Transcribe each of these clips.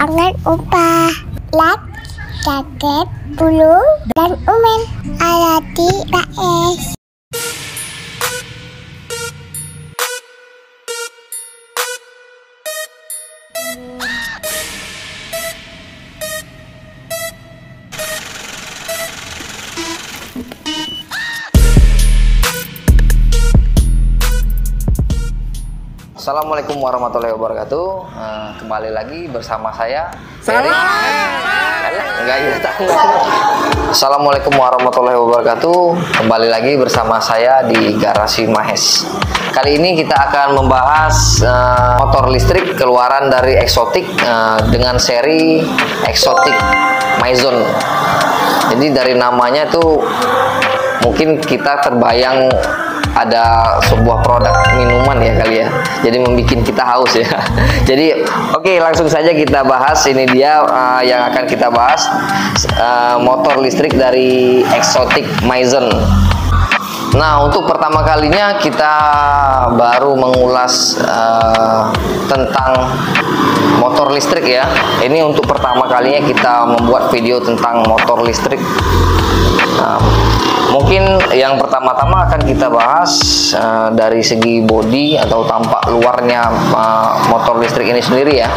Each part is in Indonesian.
Jangan lupa like, subscribe, dulu dan komen Alati PS. Assalamualaikum warahmatullahi wabarakatuh. Kembali lagi bersama saya. Assalamualaikum warahmatullahi wabarakatuh. Kembali lagi bersama saya di Garasi Mahes. Kali ini kita akan membahas motor listrik keluaran dari Exotic dengan seri Exotic Maison. Jadi dari namanya tuh mungkin kita terbayang ada sebuah produk minuman ya kali ya, jadi membuat kita haus ya. Jadi oke, langsung saja kita bahas. Ini dia yang akan kita bahas, motor listrik dari Exotic Maison. Nah, untuk pertama kalinya kita baru mengulas tentang motor listrik ya. Ini untuk pertama kalinya kita membuat video tentang motor listrik. Mungkin yang pertama-tama akan kita bahas dari segi bodi atau tampak luarnya motor listrik ini sendiri ya.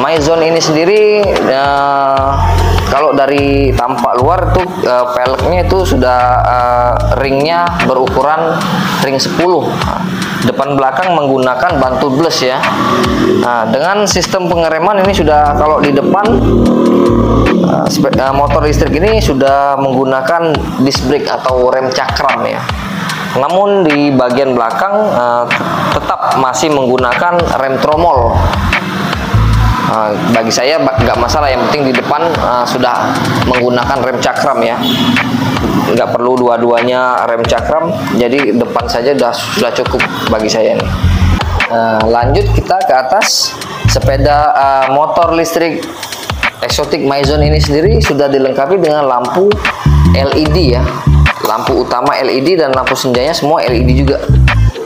Maison ini sendiri kalau dari tampak luar tuh peleknya itu sudah ringnya berukuran ring 10. Depan belakang menggunakan ban tubeless ya. Nah, dengan sistem pengereman ini sudah, kalau di depan motor listrik ini sudah menggunakan disc brake atau rem cakram ya. Namun di bagian belakang tetap masih menggunakan rem tromol. Bagi saya nggak masalah, yang penting di depan sudah menggunakan rem cakram ya. Nggak perlu dua-duanya rem cakram, jadi depan saja sudah cukup bagi saya nih. Lanjut kita ke atas. Sepeda motor listrik Exotic Maison ini sendiri sudah dilengkapi dengan lampu LED ya. Lampu utama LED dan lampu senjanya semua LED juga.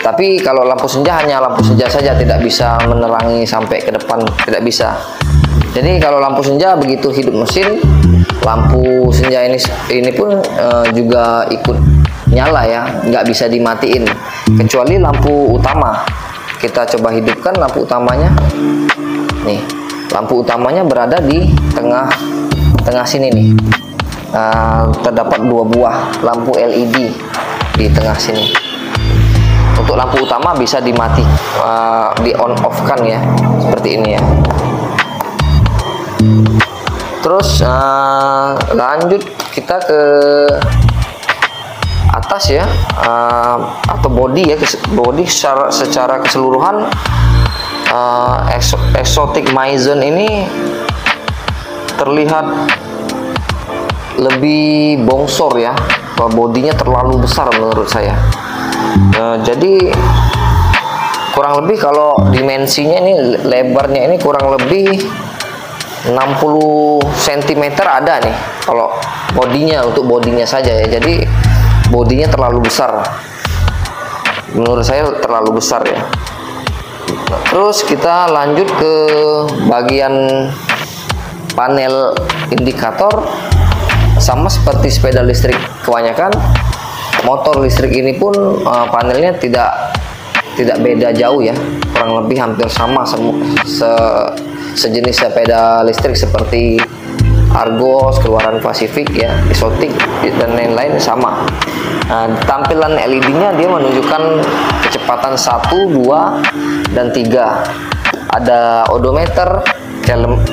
Tapi kalau lampu senja hanya lampu senja saja, tidak bisa menerangi sampai ke depan, tidak bisa. Jadi kalau lampu senja begitu hidup mesin, lampu senja ini pun juga ikut nyala ya, nggak bisa dimatiin. Kecuali lampu utama. Kita coba hidupkan lampu utamanya. Nih, lampu utamanya berada di tengah sini nih. Terdapat 2 buah lampu LED di tengah sini. Untuk lampu utama bisa di on off kan ya, seperti ini ya. Terus lanjut kita ke atas ya, atau body ya, body secara keseluruhan. Exotic Maison ini terlihat lebih bongsor ya, bodinya terlalu besar menurut saya. Jadi kurang lebih kalau dimensinya ini, lebarnya ini kurang lebih 60 cm ada nih kalau bodinya, untuk bodinya saja ya. Jadi bodinya terlalu besar, menurut saya terlalu besar ya. Terus kita lanjut ke bagian panel indikator. Sama seperti sepeda listrik kebanyakan, motor listrik ini pun panelnya tidak beda jauh ya, kurang lebih hampir sama, sejenis sepeda listrik seperti Argos, keluaran Pacific ya, Exotic dan lain-lain sama. Tampilan LED-nya dia menunjukkan kecepatan 1, 2, dan 3. Ada odometer,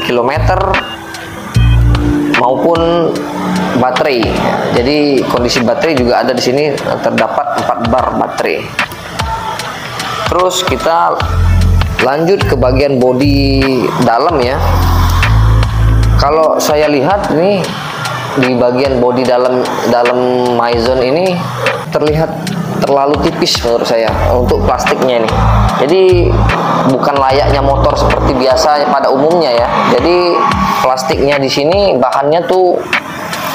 kilometer, maupun baterai. Jadi kondisi baterai juga ada di sini, terdapat 4 bar baterai. Terus kita lanjut ke bagian bodi dalam ya. Kalau saya lihat nih di bagian bodi dalam Maison ini terlihat terlalu tipis menurut saya untuk plastiknya nih. Jadi bukan layaknya motor seperti biasa pada umumnya ya. Jadi plastiknya di sini bahannya tuh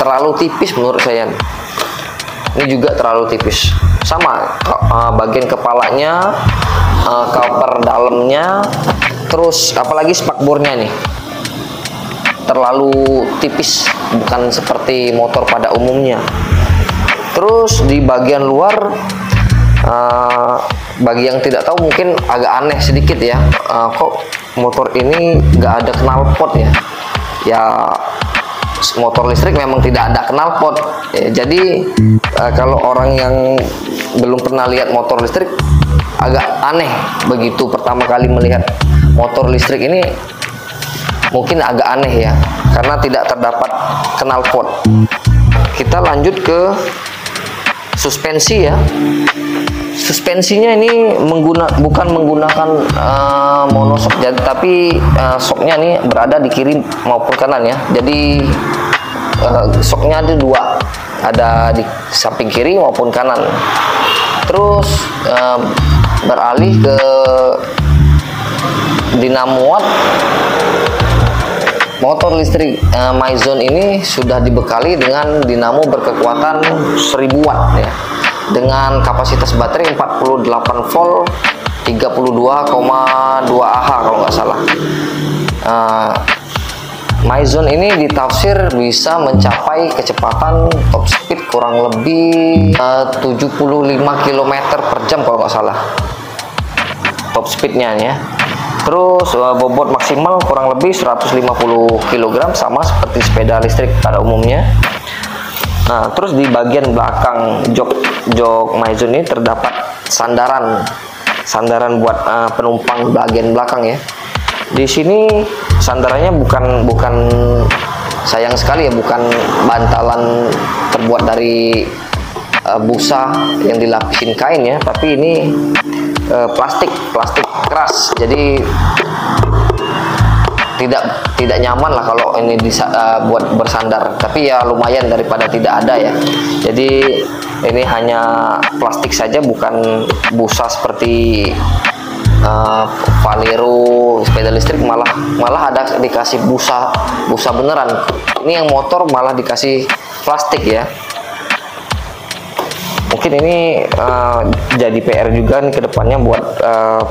terlalu tipis menurut saya. Ini juga terlalu tipis. Sama bagian kepalanya, cover dalamnya, terus apalagi spakbornya nih. terlalu tipis, bukan seperti motor pada umumnya. Terus di bagian luar, bagi yang tidak tahu mungkin agak aneh sedikit ya, kok motor ini nggak ada knalpot ya. Ya motor listrik memang tidak ada knalpot ya, jadi kalau orang yang belum pernah lihat motor listrik agak aneh begitu pertama kali melihat motor listrik ini, mungkin agak aneh ya karena tidak terdapat knalpot. Kita lanjut ke suspensi ya. Suspensinya ini bukan menggunakan monosok, tapi soknya ini berada di kiri maupun kanan ya. Jadi soknya ada dua, ada di samping kiri maupun kanan. Terus beralih ke dinamo watt. Motor listrik Maison ini sudah dibekali dengan dinamo berkekuatan 1000 watt ya, dengan kapasitas baterai 48 volt 32,2 Ah kalau nggak salah. Maison ini ditafsir bisa mencapai kecepatan top speed kurang lebih 75 km per jam kalau nggak salah top speednya ya. Terus bobot maksimal kurang lebih 150 kg, sama seperti sepeda listrik pada umumnya. Nah, terus di bagian belakang jok Maison ini terdapat sandaran buat penumpang bagian belakang ya. Di sini sandarannya bukan sayang sekali ya, bukan bantalan terbuat dari busa yang dilapisin kain ya, tapi ini plastik keras, jadi tidak nyaman lah kalau ini buat bersandar, tapi ya lumayan daripada tidak ada ya. Jadi ini hanya plastik saja, bukan busa seperti Valero sepeda listrik, malah ada dikasih busa beneran. Ini yang motor malah dikasih plastik ya. Mungkin ini jadi PR juga nih kedepannya buat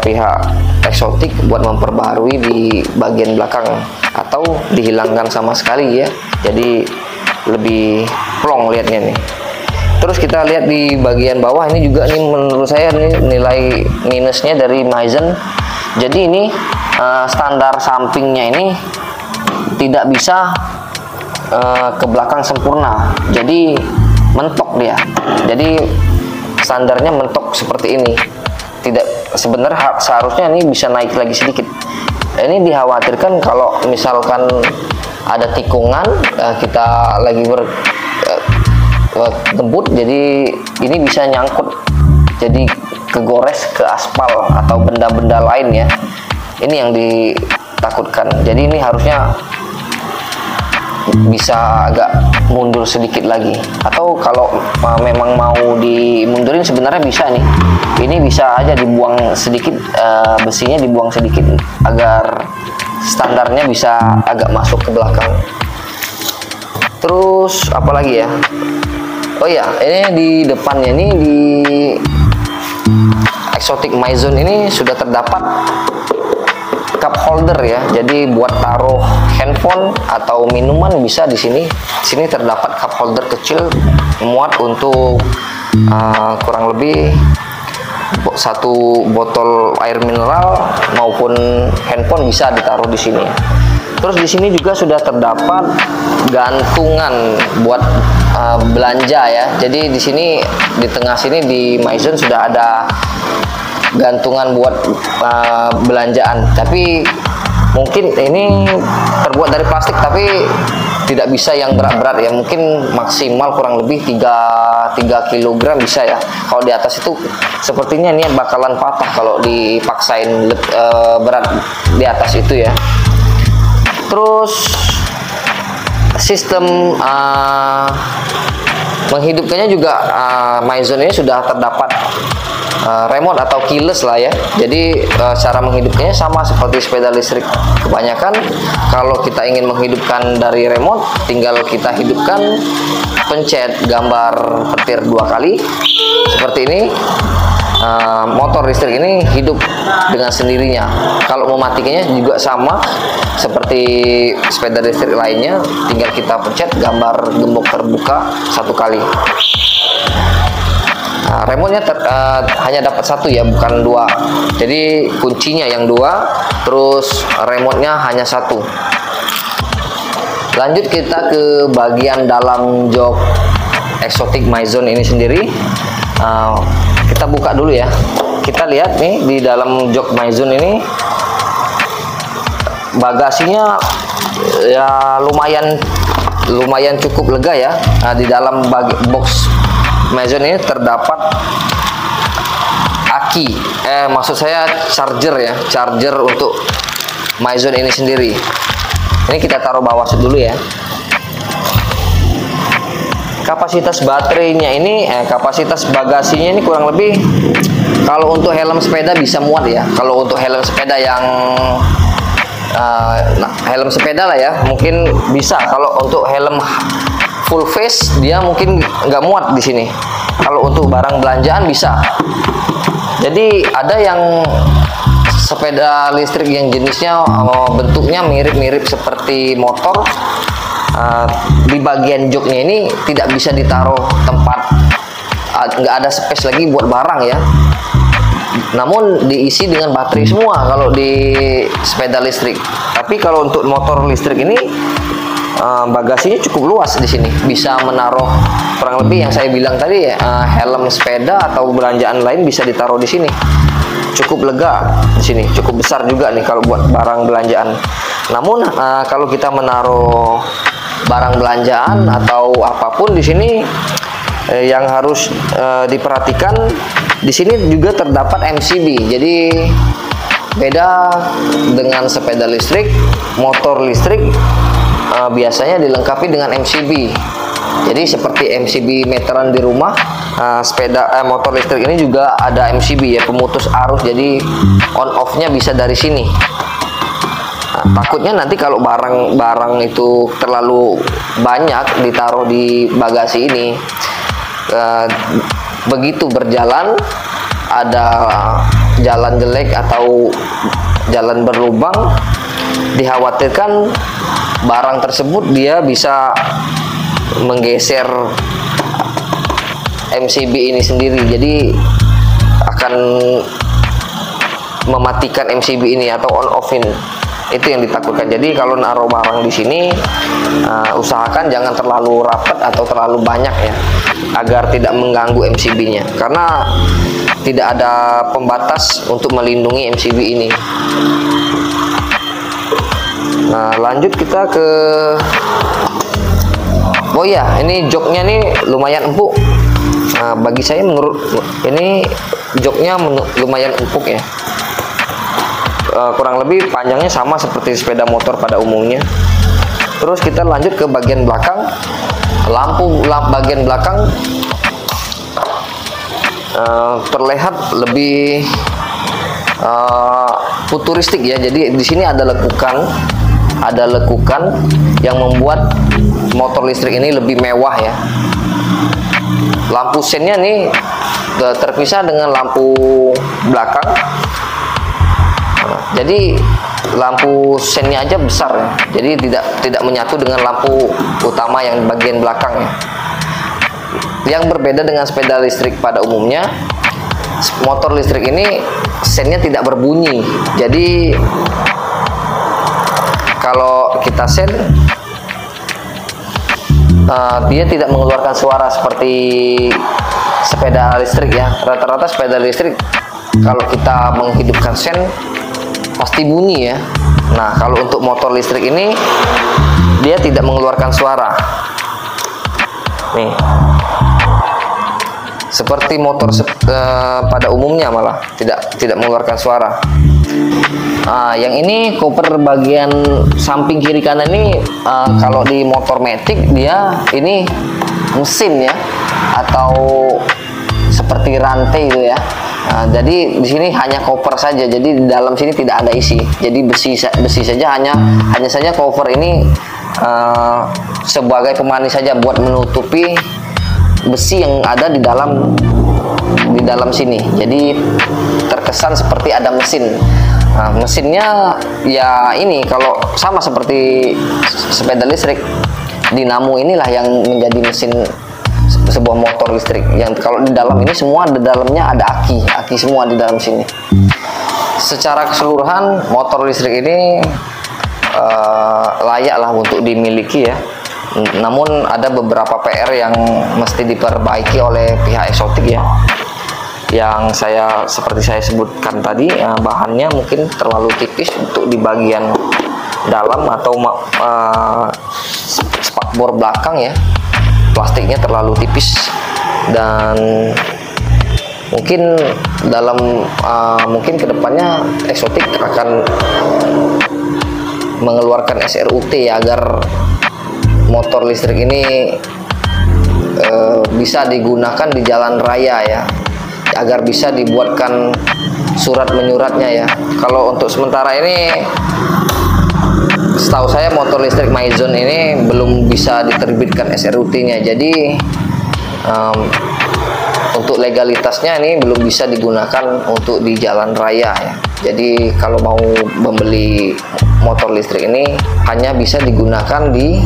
pihak Exotic buat memperbarui di bagian belakang atau dihilangkan sama sekali ya, jadi lebih plong lihatnya nih. Terus kita lihat di bagian bawah ini juga nih, menurut saya nih nilai minusnya dari Maison. Jadi ini standar sampingnya ini tidak bisa ke belakang sempurna, jadi mentok dia. Jadi standarnya mentok seperti ini. Tidak, sebenarnya seharusnya ini bisa naik lagi sedikit. Ini dikhawatirkan kalau misalkan ada tikungan, kita lagi ngebut, jadi ini bisa nyangkut, jadi kegores ke aspal atau benda-benda lain ya. Ini yang ditakutkan. Jadi ini harusnya bisa agak mundur sedikit lagi, atau kalau memang mau dimundurin sebenarnya bisa nih, ini bisa aja dibuang sedikit, besinya dibuang sedikit agar standarnya bisa agak masuk ke belakang. Terus apalagi ya, oh ya, ini di depannya nih, di Exotic Maison ini sudah terdapat cup holder ya, jadi buat taruh handphone atau minuman bisa di sini. Sini terdapat cup holder kecil muat untuk kurang lebih 1 botol air mineral maupun handphone bisa ditaruh di sini. Terus di sini juga sudah terdapat gantungan buat belanja ya. Jadi di sini di tengah sini di Maison sudah ada gantungan buat belanjaan, tapi mungkin ini terbuat dari plastik, tapi tidak bisa yang berat-berat ya, mungkin maksimal kurang lebih 3 kg bisa ya. Kalau di atas itu sepertinya ini bakalan patah kalau dipaksain berat di atas itu ya. Terus sistem menghidupkannya juga Maison ini sudah terdapat remote atau keyless lah ya. Jadi cara menghidupkannya sama seperti sepeda listrik kebanyakan. Kalau kita ingin menghidupkan dari remote, tinggal kita hidupkan, pencet gambar petir 2 kali seperti ini. Motor listrik ini hidup dengan sendirinya. Kalau mematikannya juga sama seperti sepeda listrik lainnya, tinggal kita pencet gambar gembok terbuka 1 kali. Remote-nya hanya dapat 1 ya, bukan 2. Jadi kuncinya yang 2, terus remote-nya hanya 1. Lanjut kita ke bagian dalam jok Exotic Maison ini sendiri. Kita buka dulu ya. Kita lihat nih di dalam jok Maison ini bagasinya ya lumayan cukup lega ya. Di dalam box Maison ini terdapat aki, maksud saya charger ya, charger untuk Maison ini sendiri. Ini kita taruh bawah dulu ya. Kapasitas baterainya ini, kapasitas bagasinya ini kurang lebih, kalau untuk helm sepeda bisa muat ya. Kalau untuk helm sepeda yang helm sepeda lah ya, mungkin bisa. Kalau untuk helm full face dia mungkin nggak muat di sini. Kalau untuk barang belanjaan bisa. Jadi ada yang sepeda listrik yang jenisnya bentuknya mirip-mirip seperti motor. Di bagian joknya ini tidak bisa ditaruh tempat, nggak ada space lagi buat barang ya. Namun diisi dengan baterai semua kalau di sepeda listrik. Tapi kalau untuk motor listrik ini bagasinya cukup luas di sini, bisa menaruh kurang lebih yang saya bilang tadi ya, helm sepeda atau belanjaan lain bisa ditaruh di sini. Cukup lega di sini, cukup besar juga nih kalau buat barang belanjaan. Namun kalau kita menaruh barang belanjaan atau apapun di sini, yang harus diperhatikan, di sini juga terdapat MCB. Jadi beda dengan sepeda listrik, motor listrik biasanya dilengkapi dengan MCB. Jadi seperti MCB meteran di rumah, motor listrik ini juga ada MCB ya, pemutus arus. Jadi on off-nya bisa dari sini. Takutnya nanti kalau barang itu terlalu banyak ditaruh di bagasi ini, begitu berjalan ada jalan jelek atau jalan berlubang, dikhawatirkan barang tersebut dia bisa menggeser MCB ini sendiri. Jadi akan mematikan MCB ini atau on offin. Itu yang ditakutkan. Jadi kalau naruh barang di sini, usahakan jangan terlalu rapat atau terlalu banyak ya, agar tidak mengganggu MCB-nya. Karena tidak ada pembatas untuk melindungi MCB ini. Nah, lanjut kita ke, oh ya, ini joknya nih lumayan empuk. Nah, bagi saya menurut ini joknya lumayan empuk ya. Kurang lebih panjangnya sama seperti sepeda motor pada umumnya. Terus kita lanjut ke bagian belakang. Lampu bagian belakang terlihat lebih futuristik ya. Jadi di sini ada lekukan yang membuat motor listrik ini lebih mewah ya. Lampu sennya nih terpisah dengan lampu belakang. Jadi lampu sennya aja besar ya. Jadi tidak menyatu dengan lampu utama yang bagian belakang ya. Yang berbeda dengan sepeda listrik pada umumnya, motor listrik ini sennya tidak berbunyi. Jadi kalau kita sen, dia tidak mengeluarkan suara seperti sepeda listrik ya. Rata-rata sepeda listrik kalau kita menghidupkan sen pasti bunyi ya. Nah, kalau untuk motor listrik ini dia tidak mengeluarkan suara. Nih, seperti motor pada umumnya malah tidak mengeluarkan suara. Nah, yang ini koper bagian samping kiri kanan ini, kalau di motor matic dia ini mesin ya, atau seperti rantai itu ya. Jadi di sini hanya cover saja, jadi di dalam sini tidak ada isi, jadi besi saja, hanya saja cover ini sebagai pemanis saja buat menutupi besi yang ada di dalam sini. Jadi terkesan seperti ada mesin. Mesinnya ya ini kalau sama seperti sepeda listrik, dinamo inilah yang menjadi mesin sebuah motor listrik. Yang kalau di dalam ini semua di dalamnya ada aki semua di dalam sini. Secara keseluruhan motor listrik ini layaklah untuk dimiliki ya. Namun ada beberapa PR yang mesti diperbaiki oleh pihak Exotic ya. Yang seperti saya sebutkan tadi, bahannya mungkin terlalu tipis untuk di bagian dalam atau spakbor belakang ya. Plastiknya terlalu tipis, dan mungkin mungkin kedepannya Exotic akan mengeluarkan SRUT ya, agar motor listrik ini bisa digunakan di jalan raya ya, agar bisa dibuatkan surat menyuratnya ya. Kalau untuk sementara ini setahu saya motor listrik Maison ini belum bisa diterbitkan SRUT-nya, jadi untuk legalitasnya ini belum bisa digunakan untuk di jalan raya ya. Jadi kalau mau membeli motor listrik ini hanya bisa digunakan di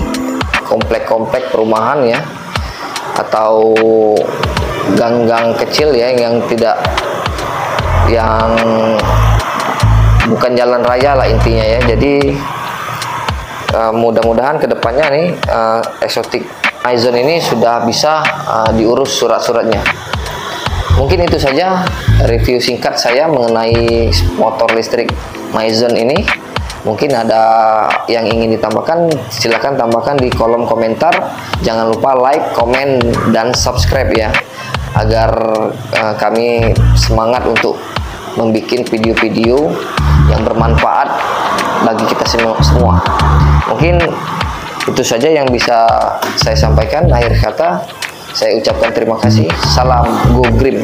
komplek-komplek perumahan ya, atau gang-gang kecil ya, yang bukan jalan raya lah intinya ya. Jadi mudah-mudahan kedepannya nih Exotic Maison ini sudah bisa diurus surat-suratnya. Mungkin itu saja review singkat saya mengenai motor listrik Maison ini. Mungkin ada yang ingin ditambahkan, silahkan tambahkan di kolom komentar. Jangan lupa like, komen, dan subscribe ya, agar kami semangat untuk membuat video-video yang bermanfaat bagi kita semua. Mungkin itu saja yang bisa saya sampaikan. Akhir kata saya ucapkan terima kasih. Salam Go Green.